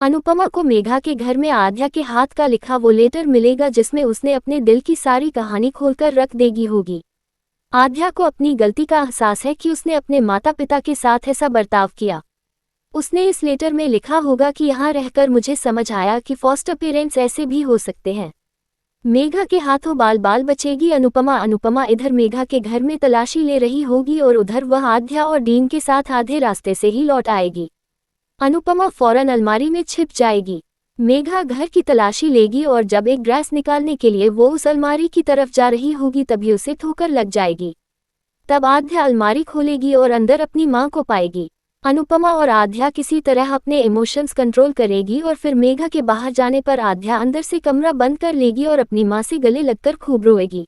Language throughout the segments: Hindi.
अनुपमा को मेघा के घर में आद्या के हाथ का लिखा वो लेटर मिलेगा जिसमें उसने अपने दिल की सारी कहानी खोलकर रख देगी होगी। आद्या को अपनी गलती का एहसास है कि उसने अपने माता पिता के साथ ऐसा बर्ताव किया। उसने इस लेटर में लिखा होगा कि यहाँ रहकर मुझे समझ आया कि फॉस्टर पेरेंट्स ऐसे भी हो सकते हैं। मेघा के हाथों बाल बाल बचेगी अनुपमा इधर मेघा के घर में तलाशी ले रही होगी और उधर वह आद्या और डीन के साथ आधे रास्ते से ही लौट आएगी। अनुपमा फौरन अलमारी में छिप जाएगी। मेघा घर की तलाशी लेगी और जब एक ड्रेस निकालने के लिए वो उस अलमारी की तरफ जा रही होगी तभी उसे ठोकर लग जाएगी। तब आद्या अलमारी खोलेगी और अंदर अपनी मां को पाएगी। अनुपमा और आद्या किसी तरह अपने इमोशंस कंट्रोल करेगी और फिर मेघा के बाहर जाने पर आद्या अंदर से कमरा बंद कर लेगी और अपनी मां से गले लगकर खूब रोएगी।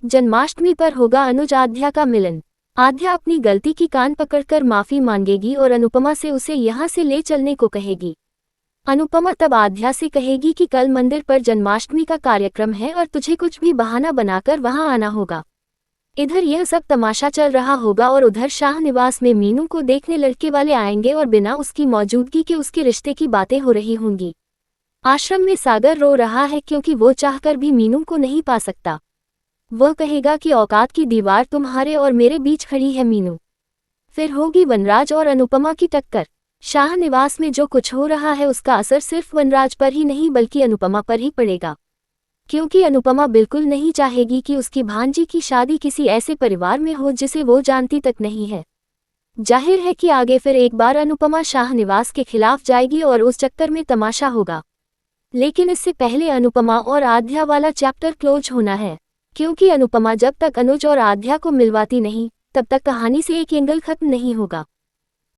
जन्माष्टमी पर होगा अनुज आद्या का मिलन। आद्या अपनी गलती की कान पकड़कर माफी मांगेगी और अनुपमा से उसे यहाँ से ले चलने को कहेगी। अनुपमा तब आद्या से कहेगी कि कल मंदिर पर जन्माष्टमी का कार्यक्रम है और तुझे कुछ भी बहाना बनाकर वहां आना होगा। इधर यह सब तमाशा चल रहा होगा और उधर शाह निवास में मीनू को देखने लड़के वाले आएंगे और बिना उसकी मौजूदगी के उसके रिश्ते की बातें हो रही होंगी। आश्रम में सागर रो रहा है क्योंकि वो चाहकर भी मीनू को नहीं पा सकता। वह कहेगा कि औकात की दीवार तुम्हारे और मेरे बीच खड़ी है मीनू। फिर होगी वनराज और अनुपमा की टक्कर। शाह निवास में जो कुछ हो रहा है उसका असर सिर्फ वनराज पर ही नहीं बल्कि अनुपमा पर ही पड़ेगा, क्योंकि अनुपमा बिल्कुल नहीं चाहेगी कि उसकी भांजी की शादी किसी ऐसे परिवार में हो जिसे वो जानती तक नहीं है। जाहिर है कि आगे फिर एक बार अनुपमा शाह निवास के खिलाफ जाएगी और उस चक्कर में तमाशा होगा। लेकिन इससे पहले अनुपमा और आद्या वाला चैप्टर क्लोज होना है, क्योंकि अनुपमा जब तक अनुज और आद्या को मिलवाती नहीं तब तक कहानी से एक एंगल खत्म नहीं होगा।